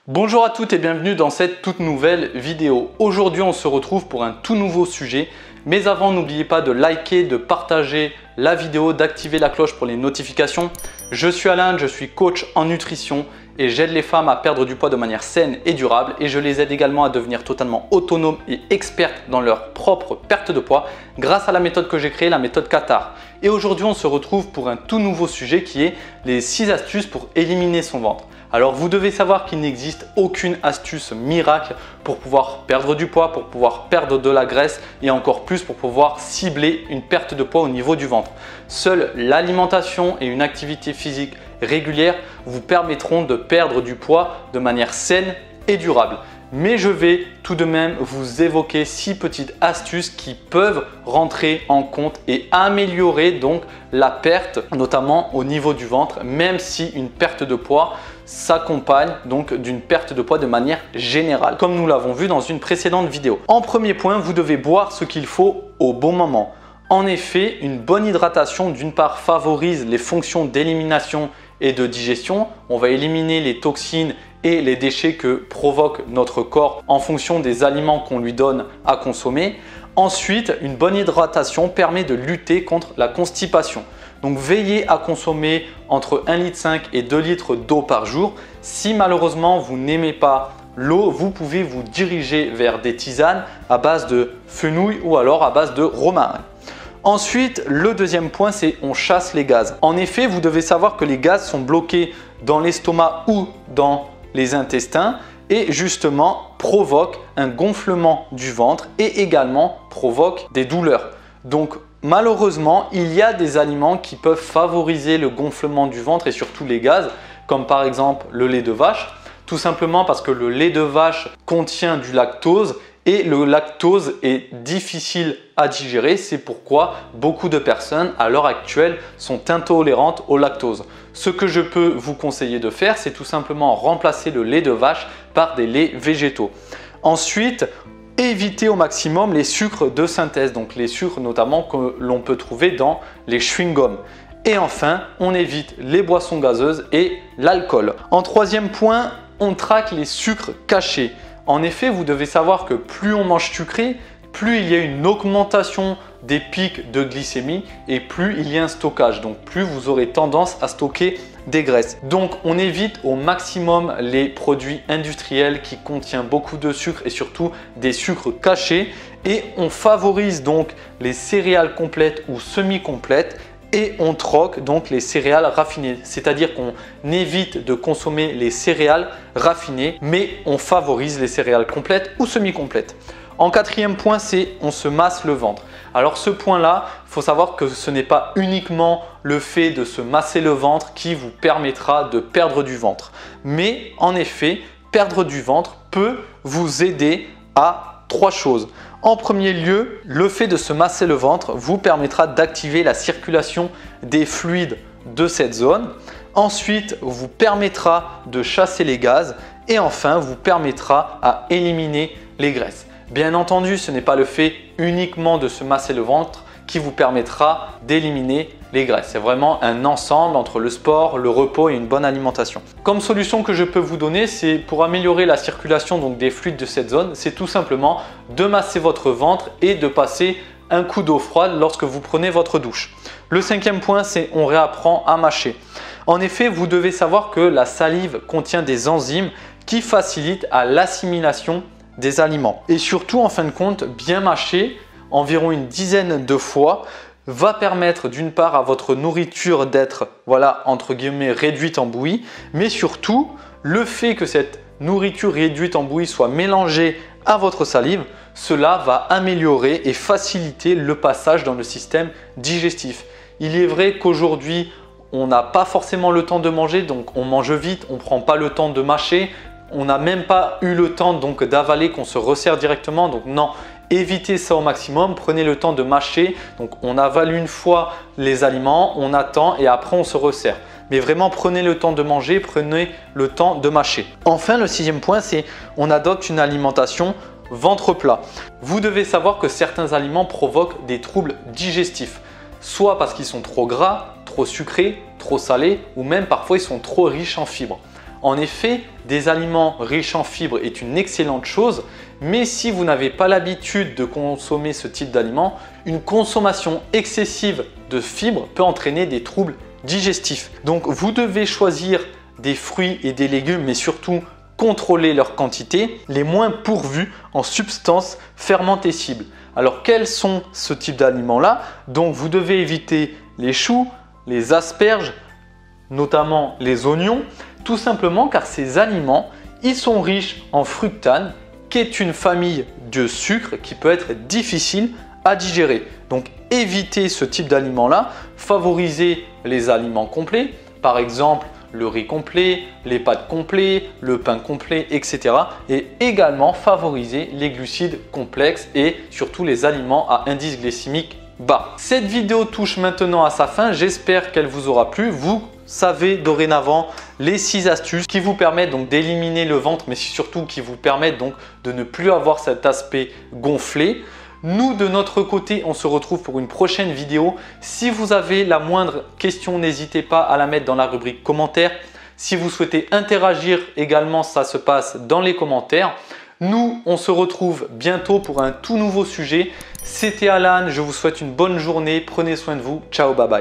Bonjour à toutes et bienvenue dans cette toute nouvelle vidéo. Aujourd'hui on se retrouve pour un tout nouveau sujet. Mais avant, n'oubliez pas de liker, de partager la vidéo, d'activer la cloche pour les notifications. Je suis Alain, je suis coach en nutrition et j'aide les femmes à perdre du poids de manière saine et durable. Et je les aide également à devenir totalement autonomes et expertes dans leur propre perte de poids grâce à la méthode que j'ai créée, la méthode Qatar. Et aujourd'hui, on se retrouve pour un tout nouveau sujet qui est les 6 astuces pour éliminer son ventre. Alors vous devez savoir qu'il n'existe aucune astuce miracle pour pouvoir perdre du poids, pour pouvoir perdre de la graisse et encore plus pour pouvoir cibler une perte de poids au niveau du ventre. Seule l'alimentation et une activité physique régulière vous permettront de perdre du poids de manière saine et durable. Mais je vais tout de même vous évoquer 6 petites astuces qui peuvent rentrer en compte et améliorer donc la perte, notamment au niveau du ventre, même si une perte de poids s'accompagne donc d'une perte de poids de manière générale, comme nous l'avons vu dans une précédente vidéo. En premier point, vous devez boire ce qu'il faut au bon moment. En effet, une bonne hydratation d'une part favorise les fonctions d'élimination et de digestion. On va éliminer les toxines et les déchets que provoque notre corps en fonction des aliments qu'on lui donne à consommer. Ensuite, une bonne hydratation permet de lutter contre la constipation. Donc veillez à consommer entre 1,5 litre et 2 litres d'eau par jour. Si malheureusement vous n'aimez pas l'eau, vous pouvez vous diriger vers des tisanes à base de fenouil ou alors à base de romarin. Ensuite, le deuxième point, c'est on chasse les gaz. En effet, vous devez savoir que les gaz sont bloqués dans l'estomac ou dans les intestins et justement provoquent un gonflement du ventre et également provoquent des douleurs. Donc malheureusement, il y a des aliments qui peuvent favoriser le gonflement du ventre et surtout les gaz, comme par exemple le lait de vache, tout simplement parce que le lait de vache contient du lactose et le lactose est difficile à digérer. C'est pourquoi beaucoup de personnes à l'heure actuelle sont intolérantes au lactose. Ce que je peux vous conseiller de faire, c'est tout simplement remplacer le lait de vache par des laits végétaux. Ensuite, évitez au maximum les sucres de synthèse, donc les sucres notamment que l'on peut trouver dans les chewing-gums. Et enfin, on évite les boissons gazeuses et l'alcool. En troisième point, on traque les sucres cachés. En effet, vous devez savoir que plus on mange sucré, plus il y a une augmentation des pics de glycémie et plus il y a un stockage. Donc plus vous aurez tendance à stocker des graisses. Donc on évite au maximum les produits industriels qui contiennent beaucoup de sucre et surtout des sucres cachés. Et on favorise donc les céréales complètes ou semi-complètes. Et on troque donc les céréales raffinées, c'est-à-dire qu'on évite de consommer les céréales raffinées, mais on favorise les céréales complètes ou semi-complètes. En quatrième point, c'est on se masse le ventre. Alors ce point-là, il faut savoir que ce n'est pas uniquement le fait de se masser le ventre qui vous permettra de perdre du ventre. Mais en effet, perdre du ventre peut vous aider à 3 choses. En premier lieu, le fait de se masser le ventre vous permettra d'activer la circulation des fluides de cette zone. Ensuite, vous permettra de chasser les gaz et enfin, vous permettra à éliminer les graisses. Bien entendu, ce n'est pas le fait uniquement de se masser le ventre qui vous permettra d'éliminer les graisses. C'est vraiment un ensemble entre le sport, le repos et une bonne alimentation. Comme solution que je peux vous donner, c'est pour améliorer la circulation donc des fluides de cette zone, c'est tout simplement de masser votre ventre et de passer un coup d'eau froide lorsque vous prenez votre douche. Le cinquième point, c'est on réapprend à mâcher. En effet, vous devez savoir que la salive contient des enzymes qui facilitent à l'assimilation des aliments. Et surtout, en fin de compte, bien mâcher environ une dizaine de fois va permettre d'une part à votre nourriture d'être entre guillemets réduite en bouillie, mais surtout le fait que cette nourriture réduite en bouillie soit mélangée à votre salive, cela va améliorer et faciliter le passage dans le système digestif. Il est vrai qu'aujourd'hui on n'a pas forcément le temps de manger, donc on mange vite, on ne prend pas le temps de mâcher, on n'a même pas eu le temps donc d'avaler, qu'on se resserre directement, donc non. Évitez ça au maximum, prenez le temps de mâcher. Donc on avale une fois les aliments, on attend et après on se resserre. Mais vraiment prenez le temps de manger, prenez le temps de mâcher. Enfin, le sixième point, c'est on adopte une alimentation ventre plat. Vous devez savoir que certains aliments provoquent des troubles digestifs, soit parce qu'ils sont trop gras, trop sucrés, trop salés ou même parfois ils sont trop riches en fibres. En effet, des aliments riches en fibres est une excellente chose, mais si vous n'avez pas l'habitude de consommer ce type d'aliments, une consommation excessive de fibres peut entraîner des troubles digestifs. Donc vous devez choisir des fruits et des légumes, mais surtout contrôler leur quantité, les moins pourvus en substances fermentescibles. Alors quels sont ce type d'aliments-là? Donc vous devez éviter les choux, les asperges, notamment les oignons, tout simplement car ces aliments, ils sont riches en fructane, qui est une famille de sucre qui peut être difficile à digérer. Donc évitez ce type d'aliments-là, favorisez les aliments complets, par exemple le riz complet, les pâtes complets, le pain complet, etc. Et également favoriser les glucides complexes et surtout les aliments à indice glycémique bas. Cette vidéo touche maintenant à sa fin, j'espère qu'elle vous aura plu. Vous savez dorénavant les 6 astuces qui vous permettent donc d'éliminer le ventre, mais surtout qui vous permettent donc de ne plus avoir cet aspect gonflé. Nous, de notre côté, on se retrouve pour une prochaine vidéo. Si vous avez la moindre question, n'hésitez pas à la mettre dans la rubrique commentaires. Si vous souhaitez interagir également, ça se passe dans les commentaires. Nous, on se retrouve bientôt pour un tout nouveau sujet. C'était Alan, je vous souhaite une bonne journée. Prenez soin de vous. Ciao, bye bye.